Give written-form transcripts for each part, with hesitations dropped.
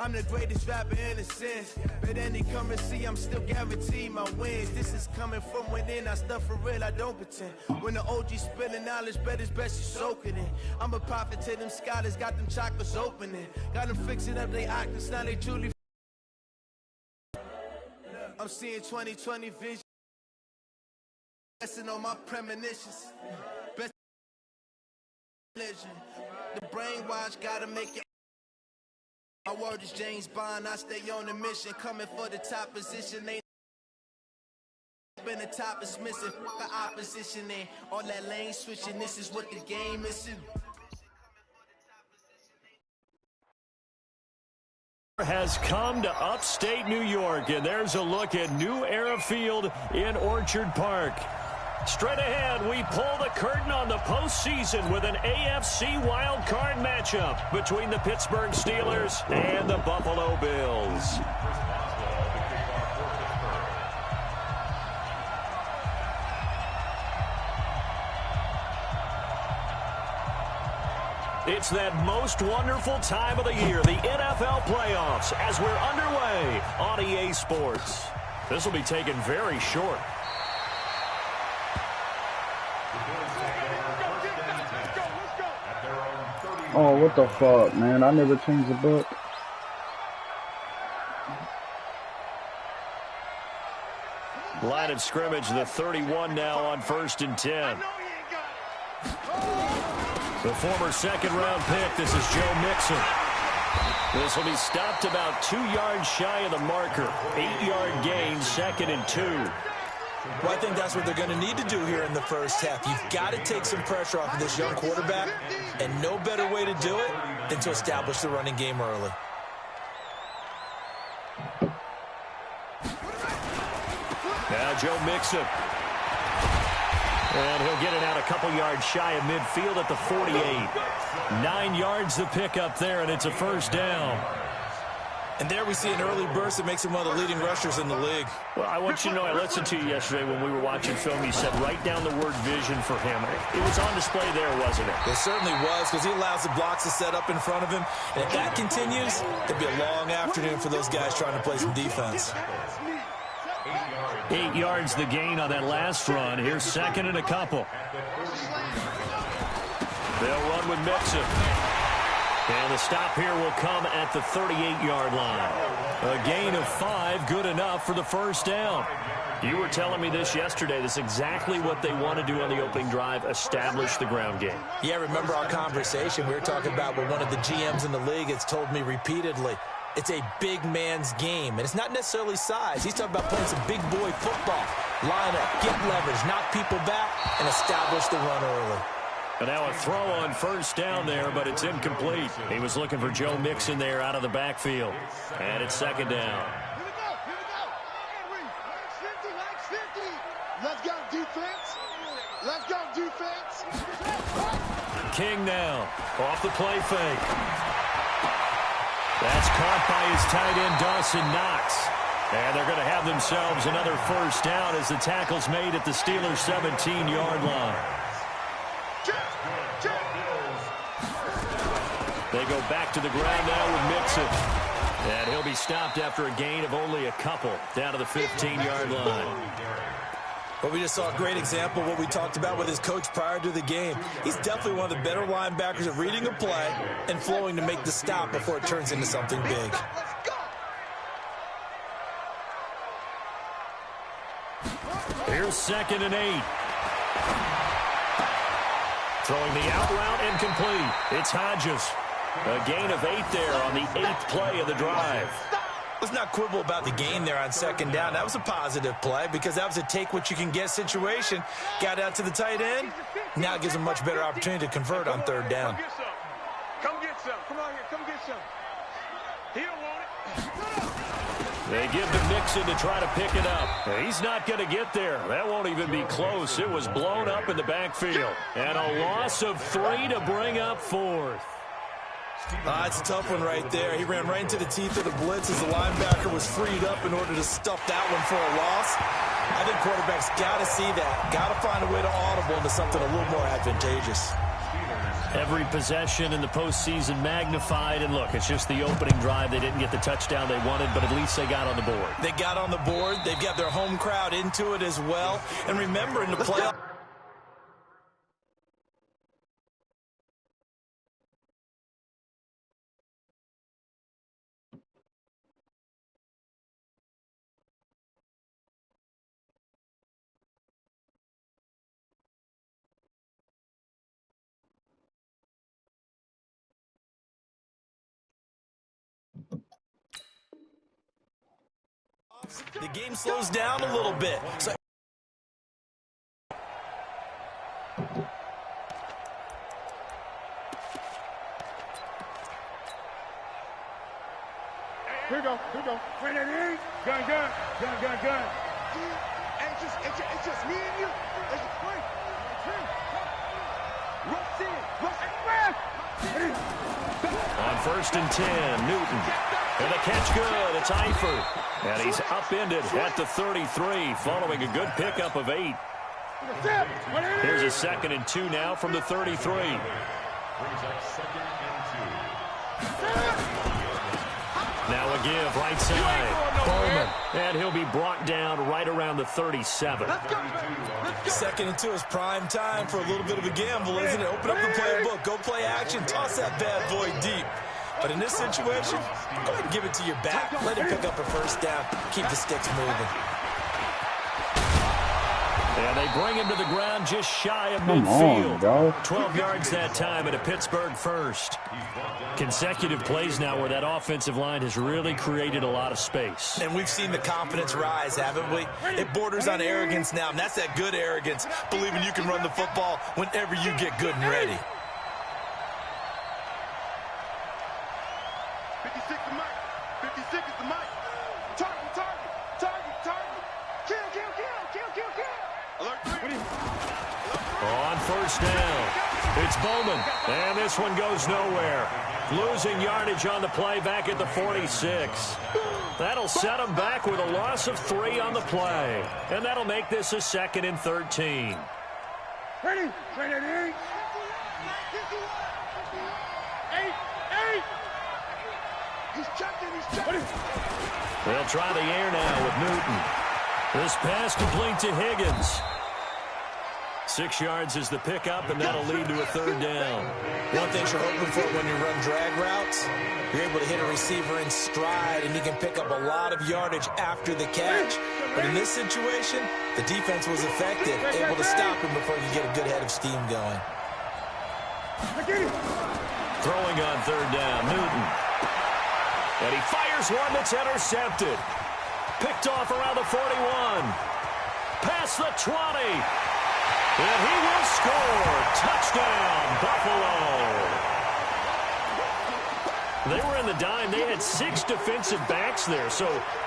I'm the greatest rapper in a sense. But any currency, I'm still guaranteed my wins. This is coming from within. I stuff for real, I don't pretend. When the OG spilling knowledge, bet it's best you soak it in. I'm a prophet to them scholars, got them chakras opening. Got them fixing up they octaves, now they truly. I'm seeing 2020 vision. Blessing on my premonitions. Best legend. The brainwash gotta make it. My word is James Bond, I stay on the mission. Coming for the top position, ain't been the top is missing. The opposition ain't all that lane switching. This is what the game is. Has come to upstate New York, and there's a look at New Era Field in Orchard Park. Straight ahead, we pull the curtain on the postseason with an AFC wildcard matchup between the Pittsburgh Steelers and the Buffalo Bills. It's that most wonderful time of the year, the NFL playoffs, as we're underway on EA Sports. This will be taken very short. Oh, what the fuck, man? I never changed the book. Line of scrimmage, the 31 now on 1st and 10. The former second-round pick, this is Joe Mixon. This will be stopped about 2 yards shy of the marker. 8-yard gain, 2nd and 2. Well, I think that's what they're going to need to do here in the first half. You've got to take some pressure off of this young quarterback, and no better way to do it than to establish the running game early. Now Joe Mixon. And he'll get it out a couple yards shy of midfield at the 48. 9 yards to pick up there, and it's a first down. And there we see an early burst that makes him one of the leading rushers in the league. Well, I want you to know, I listened to you yesterday when we were watching film. You said write down the word vision for him. It was on display there, wasn't it? It certainly was, because he allows the blocks to set up in front of him. And if that continues, it'll be a long afternoon for those guys trying to play some defense. 8 yards the gain on that last run. Here's 2nd and a couple. They'll run with Mixon. And the stop here will come at the 38-yard line. A gain of 5, good enough for the first down. You were telling me this yesterday. This is exactly what they want to do on the opening drive, establish the ground game. Yeah, remember our conversation. We were talking about what one of the GMs in the league has told me repeatedly. It's a big man's game, and it's not necessarily size. He's talking about playing some big boy football. Line up, get leverage, knock people back, and establish the run early. And now a throw on first down there, but it's incomplete. He was looking for Joe Mixon there out of the backfield. And it's 2nd down. Let's go, defense. Let's go, defense. King now, off the play fake. That's caught by his tight end, Dawson Knox. And they're going to have themselves another first down as the tackle's made at the Steelers' 17-yard line. They go back to the ground now with Mixon. And he'll be stopped after a gain of only a couple down to the 15-yard line. Well, we just saw a great example of what we talked about with his coach prior to the game. He's definitely one of the better linebackers at reading a play and flowing to make the stop before it turns into something big. Here's 2nd and 8. Throwing the out route incomplete. It's Hodges. A gain of 8 there on the 8th play of the drive. Let's not quibble about the gain there on 2nd down. That was a positive play because that was a take-what-you-can-get situation. Got out to the tight end. Now it gives him a much better opportunity to convert on 3rd down. Come get some. Come on here. Come get some. He don't want it. They give to Mixon to try to pick it up. He's not going to get there. That won't even be close. It was blown up in the backfield. And a loss of 3 to bring up 4th. It's a tough one right there. He ran right into the teeth of the blitz as the linebacker was freed up in order to stuff that one for a loss. I think quarterbacks got to see that. Got to find a way to audible into something a little more advantageous. Every possession in the postseason magnified. And look, it's just the opening drive. They didn't get the touchdown they wanted, but at least they got on the board. They got on the board. They've got their home crowd into it as well. And remember, in the playoffs, the game slows down a little bit. So here we go. Gun. It's just me and you. It's just wait. Rush in. On 1st and 10, Newton. And the catch good. It's Eifert. And he's upended at the 33, following a good pickup of 8. Here's a 2nd and 2 now from the 33. Now a give, right side. Bowman. And he'll be brought down right around the 37. 2nd and 2 is prime time for a little bit of a gamble, isn't it? Open up the playbook. Go play action. Toss that bad boy deep. But in this situation, go ahead and give it to your back. Let him pick up a 1st down. Keep the sticks moving. And they bring him to the ground just shy of Come midfield. on, dog. 12 yards that time at a Pittsburgh first. Consecutive plays now where that offensive line has really created a lot of space. And we've seen the confidence rise, haven't we? It borders on arrogance now, and that's that good arrogance, believing you can run the football whenever you get good and ready. 56 is Mike. 56 is the Mike. Target. Kill. Alert 3. On 1st down, it's Bowman. And this one goes nowhere. Losing yardage on the play back at the 46. That'll set him back with a loss of 3 on the play. And that'll make this a 2nd and 13. Ready. 8. He's checking. They'll try the air now with Newton. This pass complete to Higgins. 6 yards is the pickup, and that'll lead to a 3rd down. One thing you're hoping for when you run drag routes, you're able to hit a receiver in stride, and he can pick up a lot of yardage after the catch. But in this situation, the defense was effective, able to stop him before you get a good head of steam going. Throwing on 3rd down, Newton. And he fires one that's intercepted. Picked off around the 41. Past the 20. And he will score. Touchdown, Buffalo. They were in the dime. They had 6 defensive backs there. So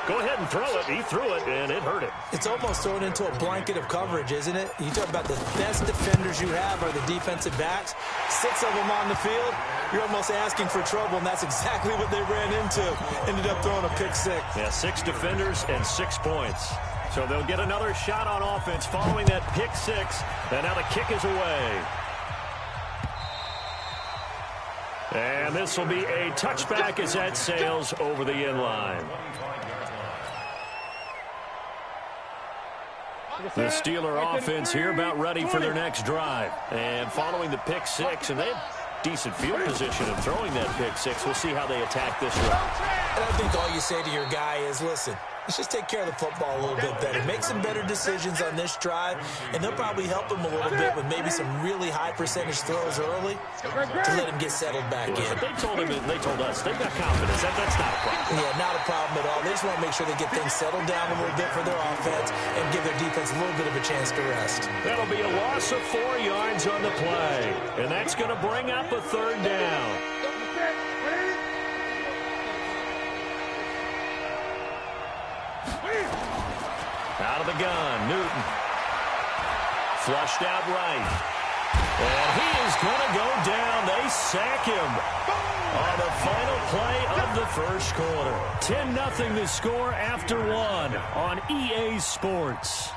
go ahead and throw it. He threw it, and it hurt him. It's almost thrown into a blanket of coverage, isn't it? You talk about the best defenders you have are the defensive backs. 6 of them on the field. You're almost asking for trouble, and that's exactly what they ran into. Ended up throwing a pick 6. Yeah, 6 defenders and 6 points. So they'll get another shot on offense following that pick 6. And now the kick is away. And this will be a touchback as that sails over the end line. The Steeler offense here about ready for their next drive. And following the pick 6, and they have decent field position of throwing that pick 6. We'll see how they attack this route. And I think all you say to your guy is, listen, let's just take care of the football a little bit better. Make some better decisions on this drive, and they'll probably help him a little bit with maybe some really high percentage throws early to let him get settled back in. But they told him, and they told us, they've got confidence. That's not a problem. Yeah, not a problem at all. They just want to make sure they get things settled down a little bit for their offense and give their defense a little bit of a chance to rest. That'll be a loss of 4 yards on the play, and that's going to bring up a 3rd down. Out of the gun, Newton. Flushed out right. And he is going to go down. They sack him on the final play of the first quarter. 10-0 the score after 1 on EA Sports.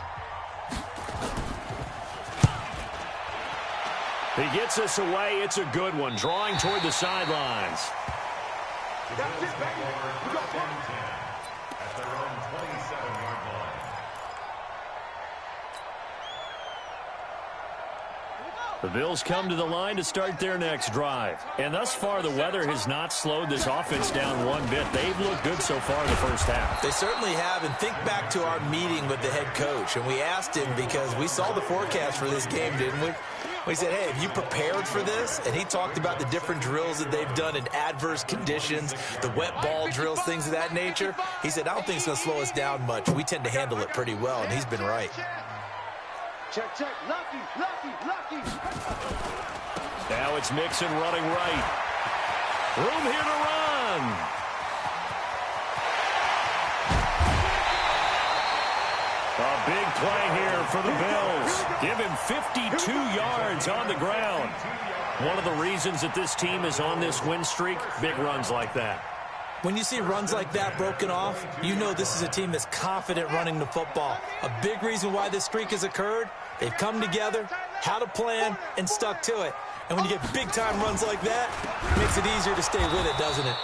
He gets us away. It's a good one, drawing toward the sidelines. That's it, baby. We got one. At their own 27-yard line. The Bills come to the line to start their next drive. And thus far, the weather has not slowed this offense down one bit. They've looked good so far in the first half. They certainly have. And think back to our meeting with the head coach. And we asked him because we saw the forecast for this game, didn't we? We said, hey, have you prepared for this? And he talked about the different drills that they've done in adverse conditions, the wet ball drills, things of that nature. He said, I don't think it's going to slow us down much. We tend to handle it pretty well, and he's been right. Check, check. Lucky, lucky, lucky. Now it's Mixon running right. Room here to run. A big play here for the Bills. Give him 52 yards on the ground. One of the reasons that this team is on this win streak, big runs like that. When you see runs like that broken off, you know this is a team that's confident running the football. A big reason why this streak has occurred, they've come together, had a plan, and stuck to it. And when you get big-time runs like that, it makes it easier to stay with it, doesn't it?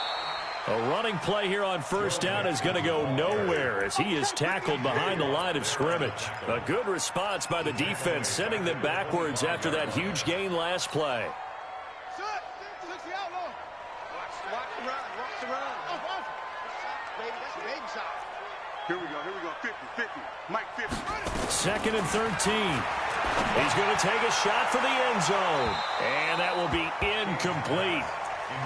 A running play here on first down is going to go nowhere as he is tackled behind the line of scrimmage. A good response by the defense, sending them backwards after that huge gain last play. Here we go, 50, 50, Mike 50. Second and 13. He's going to take a shot for the end zone, and that will be incomplete.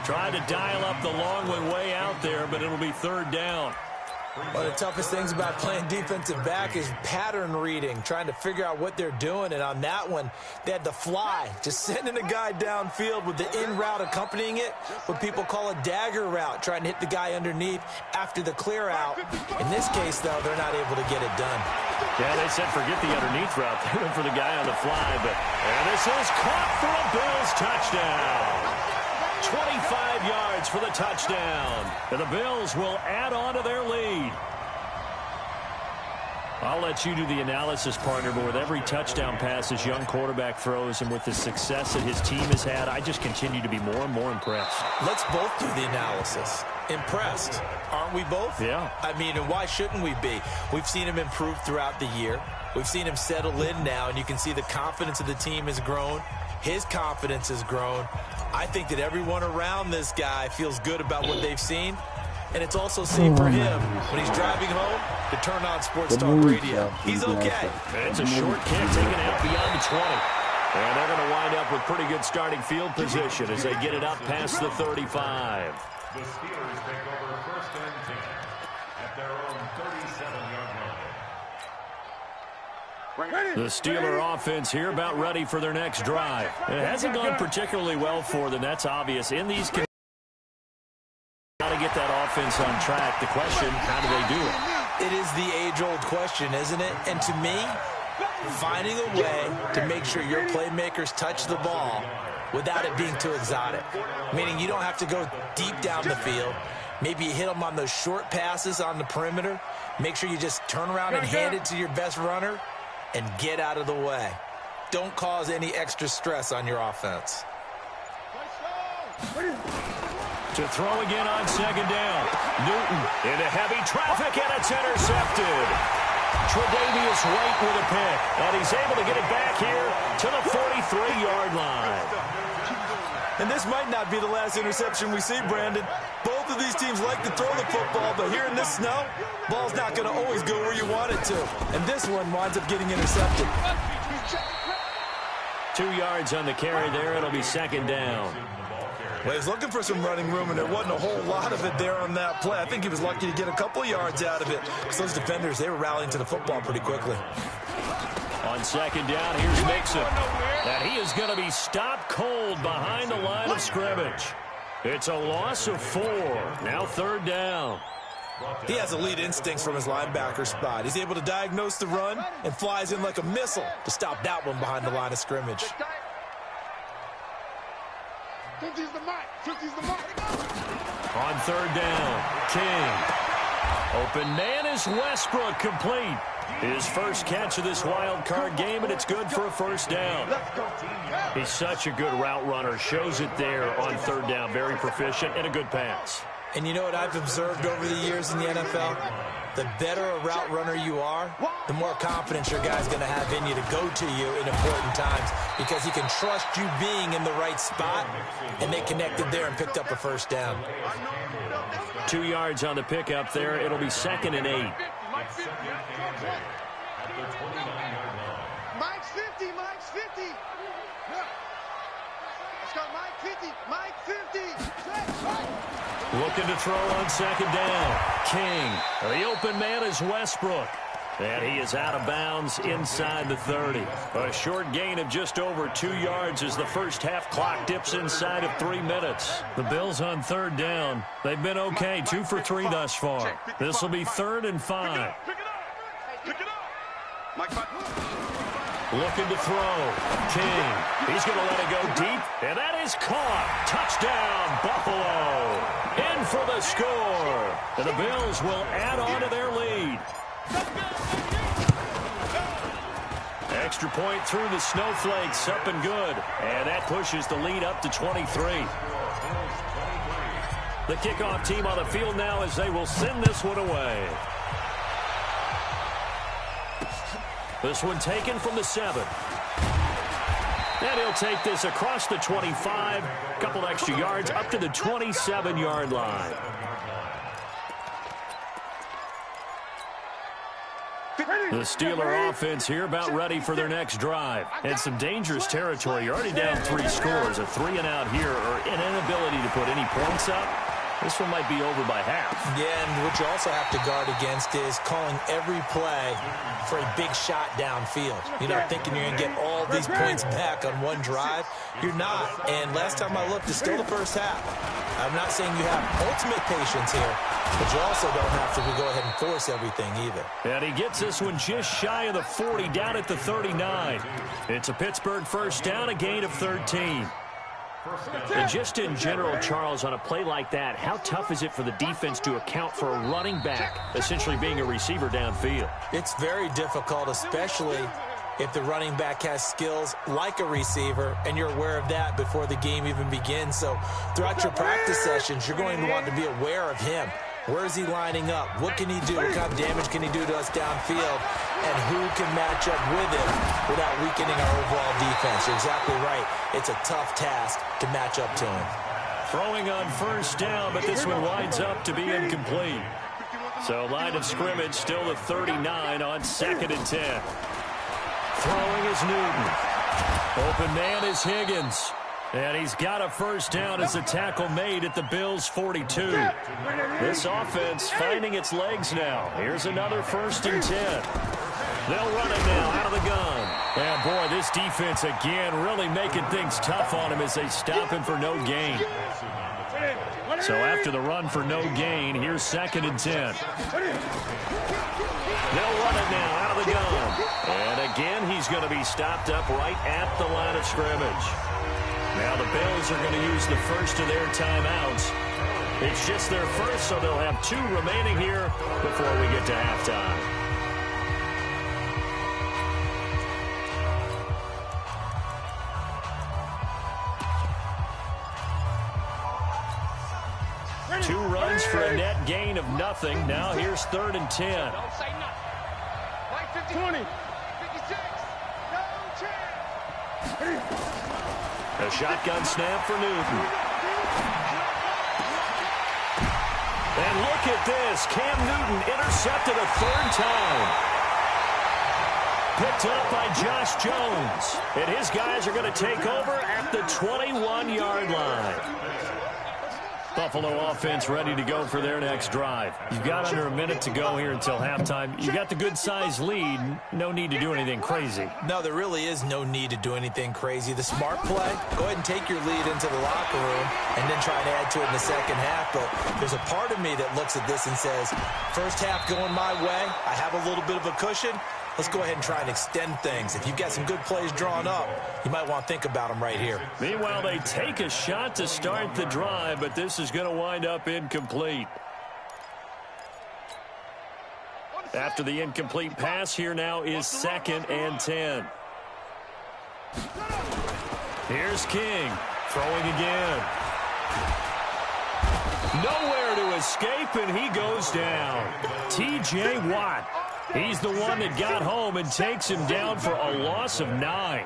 Trying to dial up the long one way out there, but it'll be third down. One of the toughest things about playing defensive back is pattern reading, trying to figure out what they're doing. And on that one, they had to fly, just sending a guy downfield with the in route accompanying it, what people call a dagger route, trying to hit the guy underneath after the clear out. In this case, though, they're not able to get it done. Yeah, they said forget the underneath route. They went for the guy on the fly, and this is caught for a Bills touchdown. 25 yards for the touchdown. And the Bills will add on to their lead. I'll let you do the analysis, partner, but with every touchdown pass this young quarterback throws and with the success that his team has had, I just continue to be more and more impressed. Let's both do the analysis. Impressed, aren't we both? Yeah. I mean, and why shouldn't we be? We've seen him improve throughout the year. We've seen him settle in now, and you can see the confidence of the team has grown. His confidence has grown. I think that everyone around this guy feels good about what they've seen. And it's also safe for him when he's driving home to turn on Sports Talk Radio. He's okay. It's a short kick taken out beyond the 20. And they're going to wind up with pretty good starting field position as they get it up past the 35. The Steelers take over first and 10 at their own 37-yard line. The Steeler offense here about ready for their next drive. It hasn't gone particularly well for them. That's obvious. In these conditions, how to get that offense on track. The question, how do they do it? It is the age-old question, isn't it? And to me, finding a way to make sure your playmakers touch the ball without it being too exotic. Meaning you don't have to go deep down the field. Maybe you hit them on those short passes on the perimeter. Make sure you just turn around and hand it to your best runner and get out of the way. Don't cause any extra stress on your offense. To throw again on second down. Newton into heavy traffic, and it's intercepted. Tre'Davious White with a pick, and he's able to get it back here to the 43-yard line. And this might not be the last interception we see, Brandon. Both of these teams like to throw the football, but here in this snow, ball's not going to always go where you want it to. And this one winds up getting intercepted. 2 yards on the carry there. It'll be second down. Well, he was looking for some running room, and there wasn't a whole lot of it there on that play. I think he was lucky to get a couple of yards out of it because those defenders, they were rallying to the football pretty quickly. On second down, here's Mixon. And he is going to be stopped cold behind the line of scrimmage. It's a loss of 4. Now third down. He has elite instincts from his linebacker spot. He's able to diagnose the run and flies in like a missile to stop that one behind the line of scrimmage. 50's the mark. 50's the mark. On third down, King. Open man is Westbrook, complete. His first catch of this wild card game, and it's good for a first down. He's such a good route runner. Shows it there on third down. Very proficient and a good pass. And you know what I've observed over the years in the NFL? The better a route runner you are, the more confidence your guy's going to have in you to go to you in important times because he can trust you being in the right spot, and they connected there and picked up a first down. 2 yards on the pickup there. It'll be 2nd and 8. Mike's 50, Mike's 50. Let's go, Mike 50, Mike 50. Looking to throw on 2nd down. King. The open man is Westbrook. And he is out of bounds inside the 30. A short gain of just over 2 yards as the first half clock dips inside of 3 minutes. The Bills on third down. They've been okay, 2 for 3 thus far. This will be 3rd and 5. Pick it up. Mike, Looking to throw. King. He's going to let it go deep, and that is caught. Touchdown, Buffalo. In for the score. And the Bills will add on to their lead. Extra point through the snowflakes, up and good. And that pushes the lead up to 23. The kickoff team on the field now as they will send this one away. This one taken from the 7. And he'll take this across the 25. A couple extra yards up to the 27-yard line. The Steeler offense here about ready for their next drive. And some dangerous territory. You're already down 3 scores. A 3 and out here or an inability to put any points up. This one might be over by half. Yeah, and what you also have to guard against is calling every play for a big shot downfield. You know, thinking you're going to get all these points back on one drive. You're not. And last time I looked, it's still the first half. I'm not saying you have ultimate patience here, but you also don't have to go ahead and force everything either. And he gets this one just shy of the 40, down at the 39. It's a Pittsburgh first down, a gain of 13. And just in general, Charles, on a play like that, how tough is it for the defense to account for a running back essentially being a receiver downfield? It's very difficult, especially if the running back has skills like a receiver, and you're aware of that before the game even begins. So throughout your practice sessions, you're going to want to be aware of him. Where is he lining up? What can he do? What kind of damage can he do to us downfield? And who can match up with him without weakening our overall defense? You're exactly right. It's a tough task to match up to him. Throwing on first down, but this one winds up to be incomplete. So line of scrimmage still the 39 on 2nd and 10. Throwing is Newton. Open man is Higgins. And he's got a first down as a tackle made at the Bills' 42. This offense finding its legs now. Here's another 1st and 10. They'll run it now out of the gun. And boy, this defense again really making things tough on him as they stop him for no gain. So after the run for no gain, here's 2nd and 10. They'll run it now out of the gun. And again, he's going to be stopped up right at the line of scrimmage. Now the Bills are going to use the first of their timeouts. It's just their first, so they'll have 2 remaining here before we get to halftime. Two runs for a net gain of nothing. Now here's 3rd and 10. Don't say nothing. Mike 50, 20, 56, no chance. A shotgun snap for Newton. And look at this. Cam Newton intercepted a 3rd time. Picked up by Josh Jones. And his guys are going to take over at the 21-yard line. Buffalo offense ready to go for their next drive. You've got under a minute to go here until halftime. You've got the good-sized lead. No need to do anything crazy. No, there really is no need to do anything crazy. The smart play, go ahead and take your lead into the locker room and then try and add to it in the second half. But there's a part of me that looks at this and says, first half going my way, I have a little bit of a cushion. Let's go ahead and try and extend things. If you've got some good plays drawn up, you might want to think about them right here. Meanwhile, they take a shot to start the drive, but this is going to wind up incomplete. After the incomplete pass, here now is 2nd and 10. Here's King, throwing again. Nowhere to escape, and he goes down. T.J. Watt. He's the one that got home and takes him down for a loss of 9.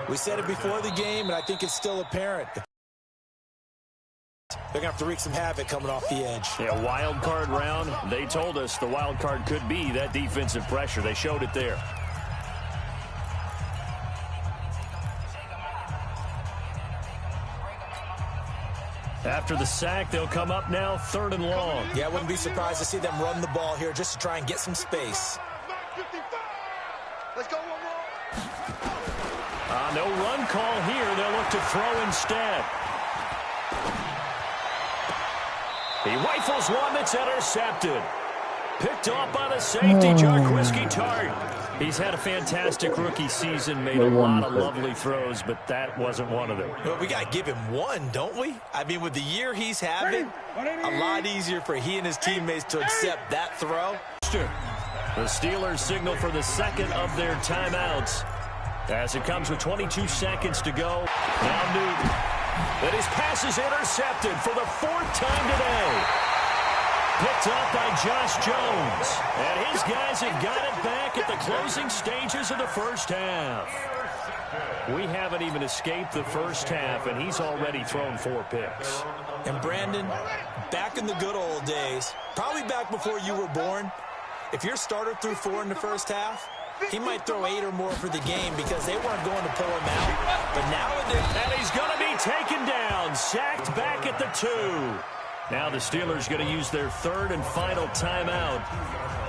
We said it before the game, and I think it's still apparent. They're going to have to wreak some havoc coming off the edge. Yeah, wild card round. They told us the wild card could be that defensive pressure. They showed it there. After the sack, they'll come up now 3rd and long. Yeah, I wouldn't be surprised to see them run the ball here just to try and get some space. Let's go one more. No run call here. They'll look to throw instead. He rifles one that's intercepted. Picked off by the safety, Jarquiski Tart. He's had a fantastic rookie season, made a lot of lovely throws, but that wasn't one of them. Well, we got to give him one, don't we? I mean, with the year he's having, a lot easier for he and his teammates to accept that throw. The Steelers signal for the 2nd of their timeouts as it comes with 22 seconds to go. Now Newton. And his pass is intercepted for the 4th time today. Picked up by Josh Jones. And his guys have got it back at the closing stages of the first half. We haven't even escaped the first half, and he's already thrown 4 picks. And Brandon, back in the good old days, probably back before you were born, if your starter threw 4 in the first half, he might throw 8 or more for the game because they weren't going to pull him out. But nowadays... And he's going to be taken down, sacked back at the 2. Now the Steelers going to use their 3rd and final timeout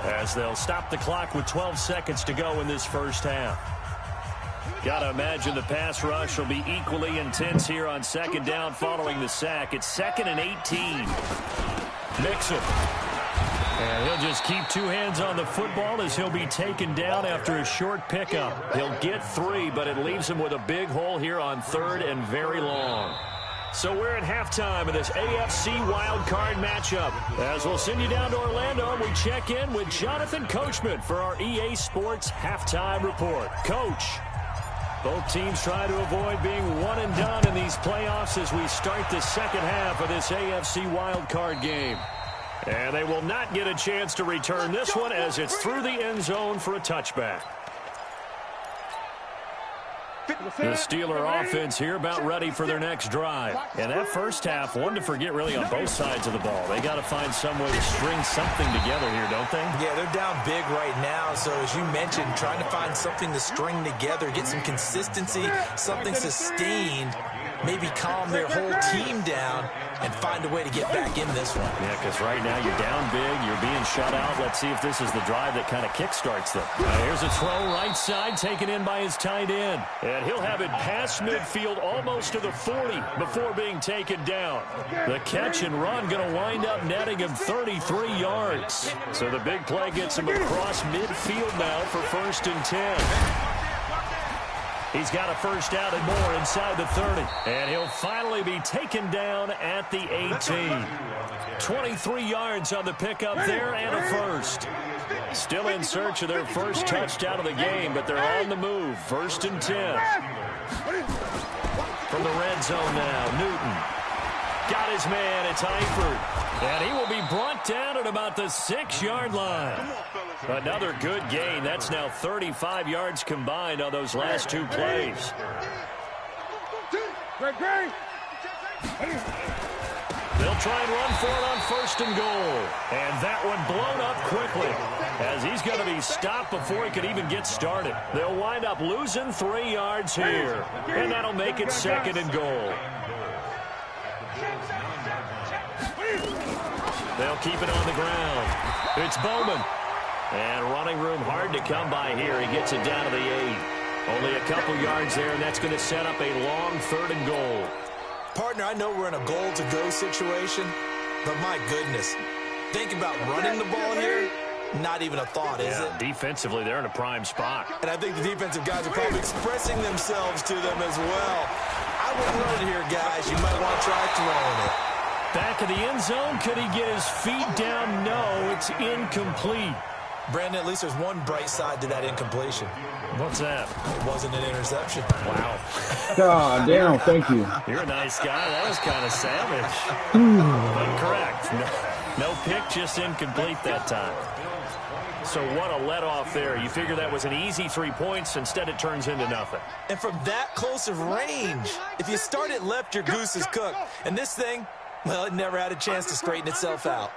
as they'll stop the clock with 12 seconds to go in this first half. Got to imagine the pass rush will be equally intense here on 2nd down following the sack. It's 2nd and 18. Mixon. And he'll just keep 2 hands on the football as he'll be taken down after a short pickup. He'll get 3, but it leaves him with a big hole here on 3rd and very long. So we're at halftime of this AFC wildcard matchup. As we'll send you down to Orlando, we check in with Jonathan Coachman for our EA Sports Halftime Report. Coach, both teams try to avoid being one and done in these playoffs as we start the 2nd half of this AFC wildcard game. And they will not get a chance to return this one as it's through the end zone for a touchback. The Steeler offense here about ready for their next drive. And that first half, one to forget really on both sides of the ball. They got to find some way to string something together here, don't they? Yeah, they're down big right now. So as you mentioned, trying to find something to string together, get some consistency, something sustained, maybe calm their whole team down and find a way to get back in this one. Yeah, because right now you're down big, you're being shut out. Let's see if this is the drive that kind of kickstarts them. Here's a throw right side taken in by his tight end. And he'll have it past midfield almost to the 40 before being taken down. The catch and run going to wind up netting him 33 yards. So the big play gets him across midfield now for 1st and 10. He's got a first down and more inside the 30. And he'll finally be taken down at the 18. 23 yards on the pickup there and a first. Still in search of their first touchdown of the game, but they're on the move. 1st and 10. From the red zone now, Newton. Got his man, it's Eifert. And he will be brought down at about the 6-yard line. Another good gain. That's now 35 yards combined on those last 2 plays. They'll try and run for it on 1st and goal. And that one blown up quickly as he's going to be stopped before he could even get started. They'll wind up losing 3 yards here. And that'll make it 2nd and goal. They'll keep it on the ground. It's Bowman. And running room hard to come by here. He gets it down to the 8. Only a couple yards there, and that's going to set up a long 3rd and goal. Partner, I know we're in a goal-to-go situation, but my goodness, think about running the ball here, not even a thought, is it? Defensively, they're in a prime spot. And I think the defensive guys are probably expressing themselves to them as well. I wouldn't run it here, guys. You might want to try throwing it. Back of the end zone, could he get his feet down? No, it's incomplete. Brandon, at least there's one bright side to that incompletion. What's that? It wasn't an interception. Wow. God damn, thank you. You're a nice guy. That was kind of savage. But correct. No pick, just incomplete that time. So what a let-off there. You figure that was an easy 3 points. Instead, it turns into nothing. And from that close of range, if you start it left, your goose is cooked. And this thing, well, it never had a chance to straighten itself out.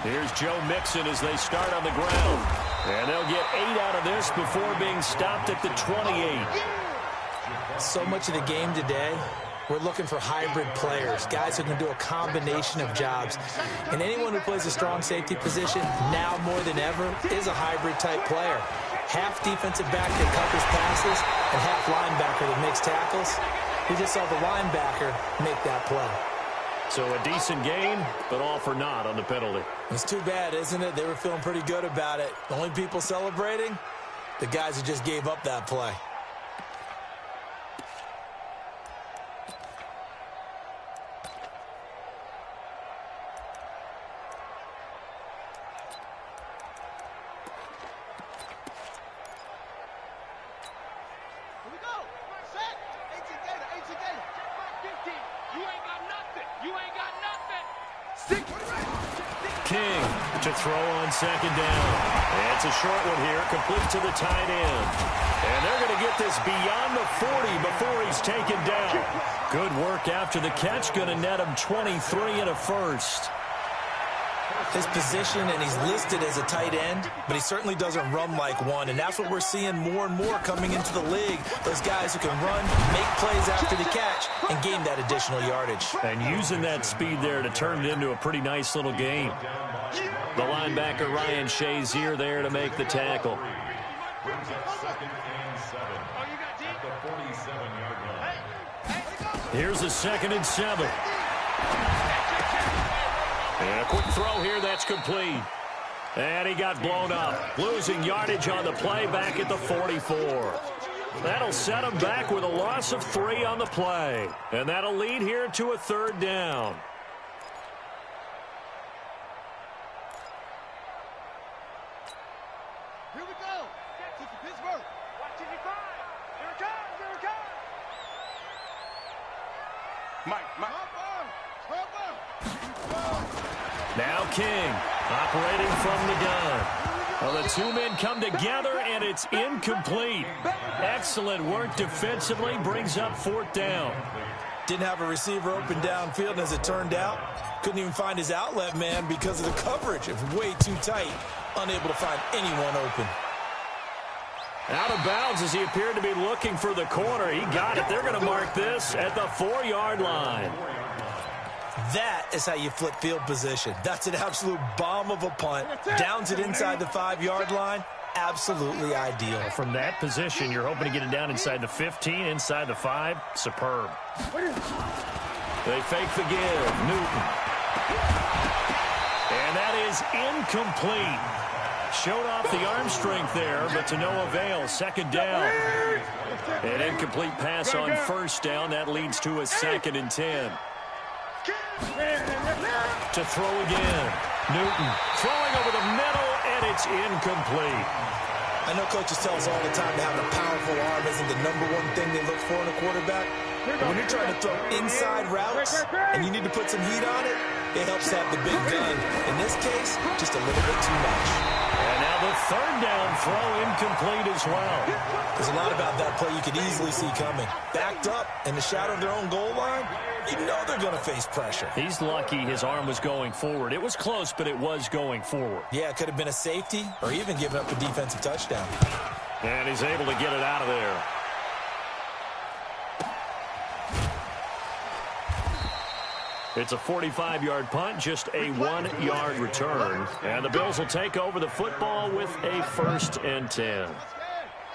Here's Joe Mixon as they start on the ground. And they'll get 8 out of this before being stopped at the 28. So much of the game today, we're looking for hybrid players, guys who can do a combination of jobs. And anyone who plays a strong safety position, now more than ever, is a hybrid-type player. Half defensive back that covers passes and half linebacker that makes tackles. We just saw the linebacker make that play. So a decent game, but all for naught on the penalty. It's too bad, isn't it? They were feeling pretty good about it. The only people celebrating, the guys who just gave up that play. King to throw on second down. And it's a short one here, complete to the tight end. And they're going to get this beyond the 40 before he's taken down. Good work after the catch, going to net him 23 and a first. His position, and he's listed as a tight end, but he certainly doesn't run like one, and that's what we're seeing more and more coming into the league. Those guys who can run, make plays after the catch, and gain that additional yardage. And using that speed there to turn it into a pretty nice little game. The linebacker, Ryan Shazier, there to make the tackle. Here's a 2nd and 7. And a quick throw here, that's complete. And he got blown up. Losing yardage on the play back at the 44. That'll set him back with a loss of 3 on the play. And that'll lead here to a 3rd down. Here we go. Pittsburgh. Watch it, Here it comes. Here it comes. Mike. Now King operating from the gun. Well, the 2 men come together, and it's incomplete. Excellent work defensively, brings up 4th down. Didn't have a receiver open downfield, and as it turned out, couldn't even find his outlet man because of the coverage. It was way too tight, unable to find anyone open. Out of bounds as he appeared to be looking for the corner. He got it. They're going to mark this at the 4-yard line. That is how you flip field position. That's an absolute bomb of a punt. Downs it inside the 5-yard line. Absolutely ideal. From that position, you're hoping to get it down inside the 15, inside the 5. Superb. They fake the give. Newton. And that is incomplete. Showed off the arm strength there, but to no avail. 2nd down. An incomplete pass on 1st down. That leads to a 2nd and 10. To throw again. Newton throwing over the middle, and it's incomplete. I know coaches tell us all the time to have a powerful arm isn't the #1 thing they look for in a quarterback. But when you're trying to throw inside routes and you need to put some heat on it, it helps to have the big gun. In this case, just a little bit too much. And now the 3rd down throw incomplete as well. There's a lot about that play you could easily see coming. Backed up in the shadow of their own goal line, you know they're going to face pressure. He's lucky his arm was going forward. It was close, but it was going forward. Yeah, it could have been a safety or even given up a defensive touchdown. And he's able to get it out of there. It's a 45-yard punt, just a 1-yard return. And the Bills will take over the football with a 1st and 10.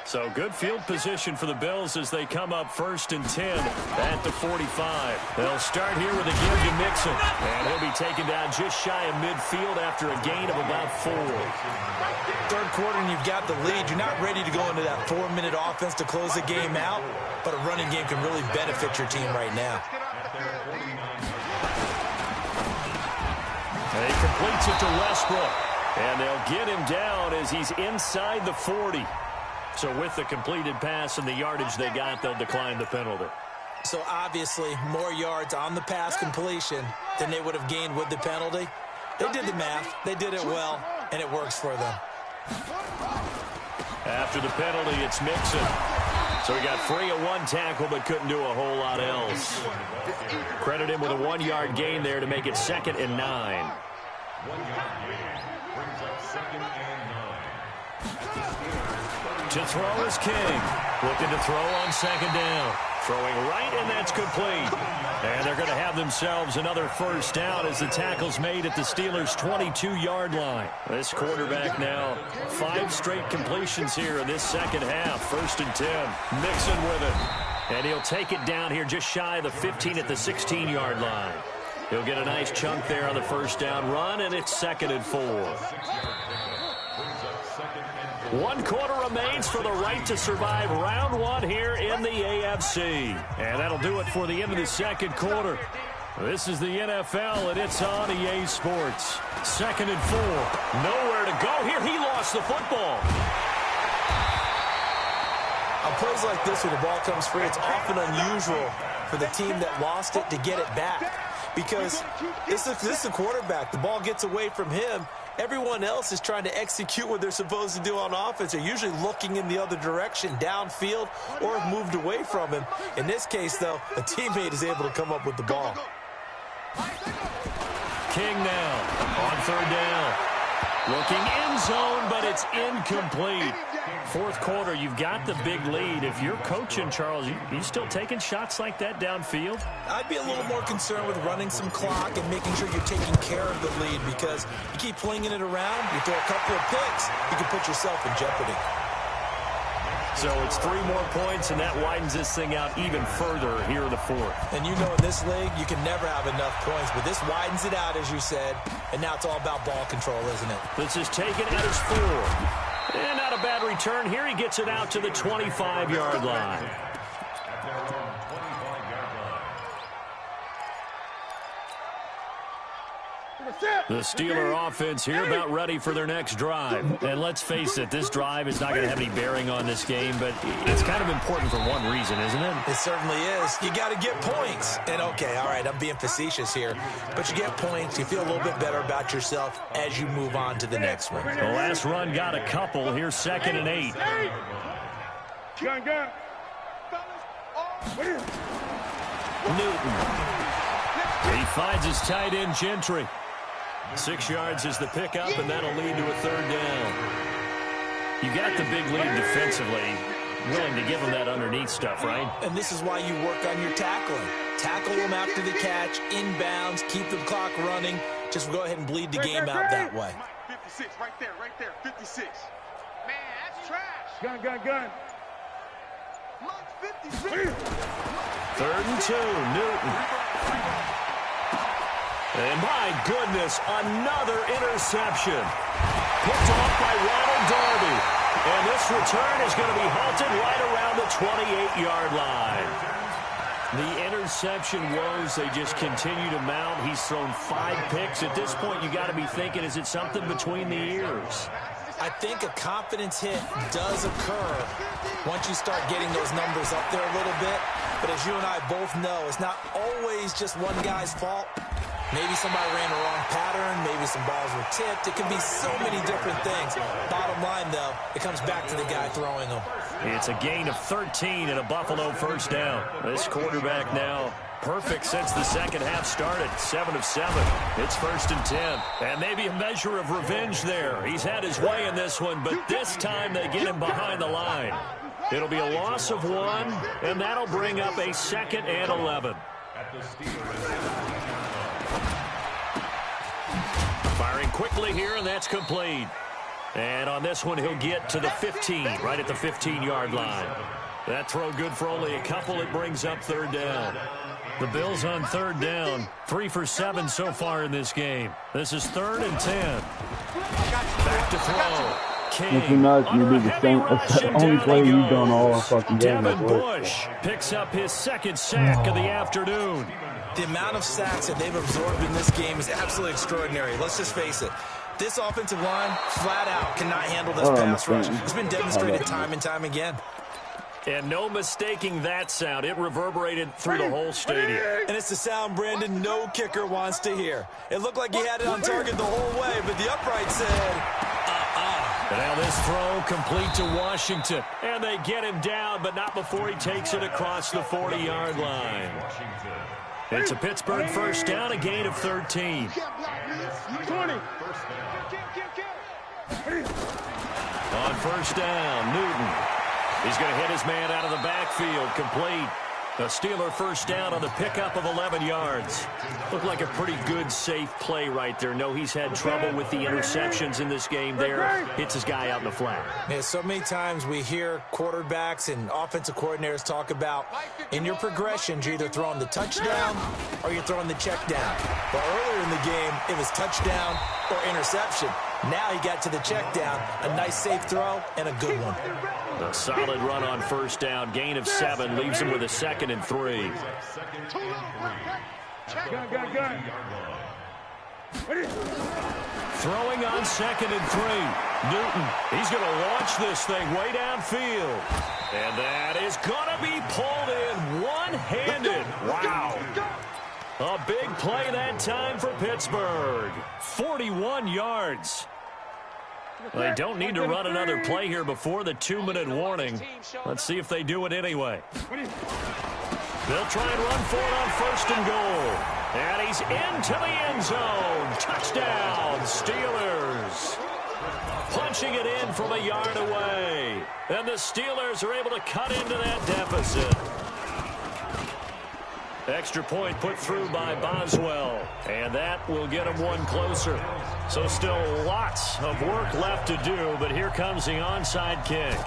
So good field position for the Bills as they come up 1st and 10 at the 45. They'll start here with a give to Mixon. And he'll be taken down just shy of midfield after a gain of about 4. Third quarter and you've got the lead. You're not ready to go into that 4-minute offense to close the game out, but a running game can really benefit your team right now. And he completes it to Westbrook. And they'll get him down as he's inside the 40. So with the completed pass and the yardage they got, they'll decline the penalty. So obviously more yards on the pass completion than they would have gained with the penalty. They did the math. They did it well, and it works for them. After the penalty, it's Mixon. So he got free of one tackle but couldn't do a whole lot else. Credit him with a 1-yard gain there to make it 2nd and 9. 1-yard gain brings up 2nd and 9. To throw is King. Looking to throw on 2nd down. Throwing right, and that's complete. And they're going to have themselves another 1st down as the tackle's made at the Steelers' 22-yard line. This quarterback now 5 straight completions here in this second half. 1st and 10. Mixon with it. And he'll take it down here just shy of the 15 at the 16-yard line. He'll get a nice chunk there on the 1st down run, and it's 2nd and 4. 1 quarter remains for the right to survive round 1 here in the AFC. And that'll do it for the end of the 2nd quarter. This is the NFL, and it's on EA Sports. 2nd and 4. Nowhere to go here. He lost the football. On plays like this where the ball comes free, it's often unusual for the team that lost it to get it back. Because this is the quarterback. The ball gets away from him. Everyone else is trying to execute what they're supposed to do on offense. They're usually looking in the other direction, downfield, or have moved away from him. In this case, though, a teammate is able to come up with the ball. King now on 3rd down. Looking end zone, but it's incomplete. 4th quarter, you've got the big lead. If you're coaching, Charles, you still taking shots like that downfield? I'd be a little more concerned with running some clock and making sure you're taking care of the lead, because you keep flinging it around, you throw a couple of picks, you can put yourself in jeopardy. So it's 3 more points, and that widens this thing out even further here in the 4th. And you know in this league, you can never have enough points, but this widens it out, as you said, and now it's all about ball control, isn't it? This is taken at his 4. And not a bad return here. He gets it out to the 25-yard line. The Steeler offense here about ready for their next drive. And let's face it, this drive is not going to have any bearing on this game, but it's kind of important for one reason, isn't it? It certainly is. You got to get points. And, okay, all right, I'm being facetious here, but you get points, you feel a little bit better about yourself as you move on to the next one. The last run got a couple. Here's 2nd and 8. Gun. Newton. He finds his tight end, Gentry. 6 yards is the pickup, and that'll lead to a 3rd down. You got the big lead defensively, willing to give them that underneath stuff, right? And this is why you work on your tackling. Tackle them after the catch, inbounds, keep the clock running. Just go ahead and bleed the game out that way. 56, right there, 56. Man, that's trash. Gun. Look, 56. 3rd and 2, Newton. And my goodness, another interception. Picked off by Ronald Darby. And this return is going to be halted right around the 28-yard line. The interception woes, they just continue to mount. He's thrown 5 picks. At this point, you got to be thinking, is it something between the ears? I think a confidence hit does occur once you start getting those numbers up there a little bit. But as you and I both know, it's not always just one guy's fault. Maybe somebody ran the wrong pattern. Maybe some balls were tipped. It can be so many different things. Bottom line, though, it comes back to the guy throwing them. It's a gain of 13 and a Buffalo 1st down. This quarterback now perfect since the second half started. 7 of 7. It's 1st and 10. And maybe a measure of revenge there. He's had his way in this one, but this time they get him behind the line. It'll be a loss of 1, and that'll bring up a 2nd and 11. Firing quickly here, and that's complete. And on this one, he'll get to the 15, right at the 15-yard line. That throw good for only a couple. It brings up third down. The Bills on third down, 3 for 7 so far in this game. This is 3rd and 10. Back to throw. King, if you nudge me, do the same. That's the only play you've done all fucking game. Devin Bush picks up his 2nd sack of the afternoon. The amount of sacks that they've absorbed in this game is absolutely extraordinary. Let's just face it. This offensive line, flat out, cannot handle this pass rush. It's been demonstrated time and time again. And no mistaking that sound. It reverberated through the whole stadium. And it's the sound, Brandon, no kicker wants to hear. It looked like he had it on target the whole way, but the upright said, And now this throw complete to Washington. And they get him down, but not before he takes it across the 40-yard line. It's a Pittsburgh first down, a gain of 13. 20. On first down, Newton. He's going to hit his man out of the backfield, complete. A Steeler first down on the pickup of 11 yards. Looked like a pretty good, safe play right there. No, he's had trouble with the interceptions in this game there. Hits his guy out in the flat. Yeah, so many times we hear quarterbacks and offensive coordinators talk about in your progressions, you're either throwing the touchdown or you're throwing the check down. But earlier in the game, it was touchdown or interception. Now he got to the check down, a nice safe throw, and a good one. A solid run on first down. Gain of 7 leaves him with a 2nd and 3. Throwing on 2nd and 3. Newton, he's going to launch this thing way downfield. And that is going to be pulled in one-handed. Wow. A big play that time for Pittsburgh. 41 yards. They don't need to run another play here before the 2-minute warning. Let's see if they do it anyway. They'll try and run for it on 1st and goal. And he's into the end zone. Touchdown, Steelers. Punching it in from a yard away. And the Steelers are able to cut into that deficit. Extra point put through by Boswell. And that will get him one closer. So still lots of work left to do, but here comes the onside kick.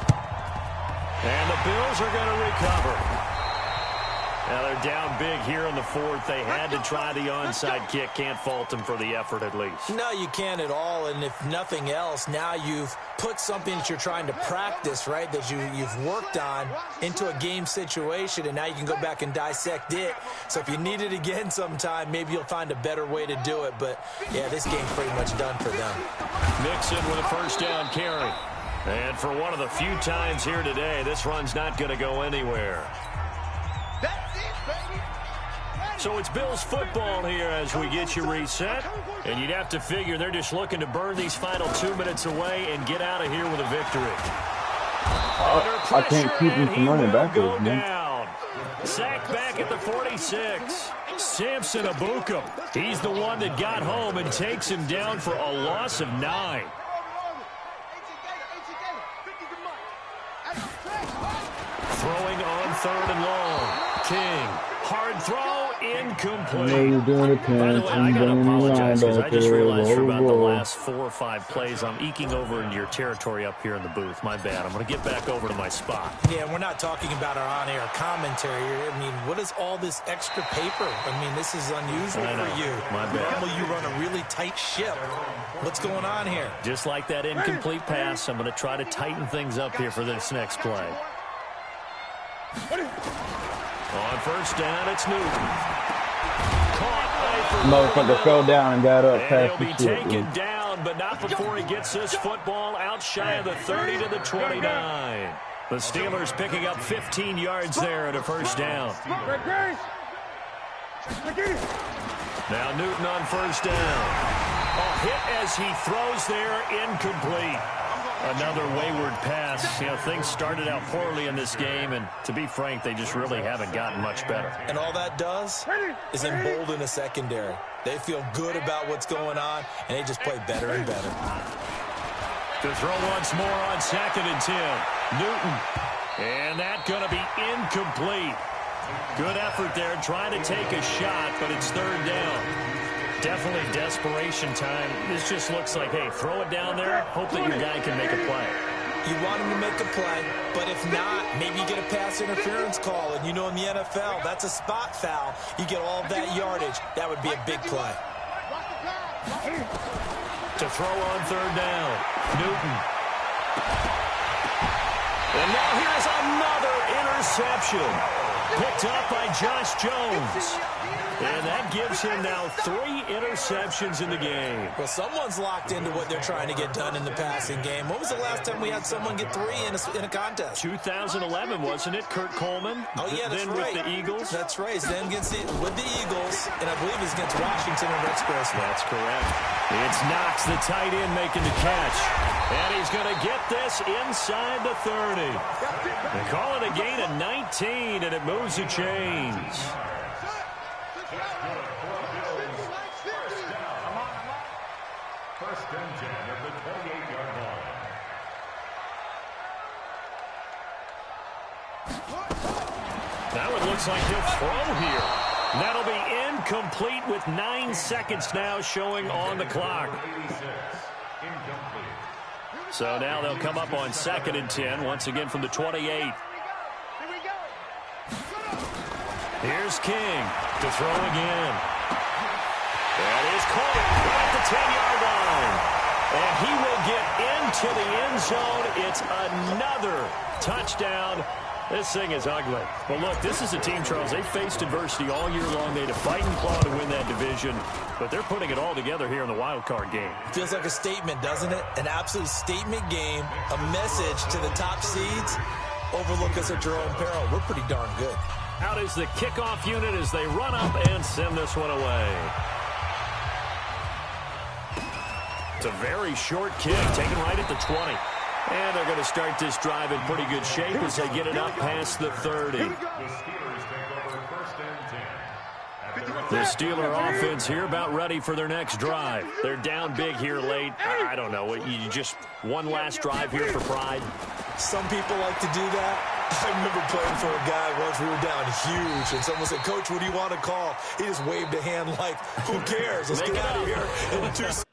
And the Bills are going to recover. Now they're down big here in the 4th. They had to try the onside kick. Can't fault them for the effort at least. No, you can't at all. And if nothing else, now you've put something that you're trying to practice, right, that you've worked on into a game situation, and now you can go back and dissect it. So if you need it again sometime, maybe you'll find a better way to do it. But, yeah, this game's pretty much done for them. Mixon with a first down carry. And for one of the few times here today, this run's not going to go anywhere. So it's Bills football here as we get you reset. And you'd have to figure they're just looking to burn these final 2 minutes away and get out of here with a victory. I can't keep him from running backwards, man. Sack back at the 46. Samson Abukum. He's the one that got home and takes him down for a loss of 9. Throwing on 3rd and long. King. Hard throw, incomplete. By the way, I got to apologize because I just realized for about the last 4 or 5 plays, I'm eking over into your territory up here in the booth. My bad. I'm going to get back over to my spot. Yeah, we're not talking about our on-air commentary. I mean, what is all this extra paper? I mean, this is unusual for you. My bad. Normally, you run a really tight ship. What's going on here? Just like that incomplete pass, I'm going to try to tighten things up here for this next play. On first down, it's Newton. Motherfucker fell down and got up past the shit. He'll be taken dude. down, but not before he gets this football out shy of the 30 to the 29. The Steelers picking up 15 yards there at a first down. Now Newton on first down. A hit as he throws there, incomplete. Another wayward pass. You know, things started out poorly in this game, and to be frank, they just really haven't gotten much better. And all that does is embolden a secondary. They feel good about what's going on, and they just play better and better. To throw once more on 2nd and 10. Newton. And that's going to be incomplete. Good effort there, trying to take a shot, but it's 3rd down. Definitely desperation time. This just looks like, hey, throw it down there, hope that your guy can make a play. You want him to make a play, but if not, maybe you get a pass interference call. And you know in the NFL, that's a spot foul. You get all of that yardage. That would be a big play. To throw on third down, Newton. And now here's another interception. Picked up by Josh Jones. And that gives him now 3 interceptions in the game. Well, someone's locked into what they're trying to get done in the passing game. When was the last time we had someone get 3 in a contest? 2011, wasn't it? Kurt Coleman. Oh, yeah, that's then right. With the Eagles. That's right. Then with the Eagles, and I believe it's against Washington and Rex Grossman. That's correct. It's Knox, the tight end, making the catch. And he's going to get this inside the 30. They call it a gain of 19, and it moves the chains. First and 10 at the 28-yard line. Now it looks like he'll throw here. That'll be incomplete with 9 seconds now showing on the clock. So now they'll come up on 2nd and 10, once again from the 28. Here's King to throw again. That is caught right at the 10-yard line. And he will get into the end zone. It's another touchdown. This thing is ugly. But look, this is a team, Charles, they faced adversity all year long. They had to fight and claw to win that division. But they're putting it all together here in the wild card game. Feels like a statement, doesn't it? An absolute statement game. A message to the top seeds. Overlook us at your own peril. We're pretty darn good. Out is the kickoff unit as they run up and send this one away. It's a very short kick, taken right at the 20. And they're going to start this drive in pretty good shape as they get it up past the 30. The Steeler offense here about ready for their next drive. They're down big here late. I don't know. You just one last drive here for pride. Some people like to do that. I remember playing for a guy once. We were down huge, and someone said, "Coach, what do you want to call?" He just waved a hand like, "Who cares? Let's get out of here."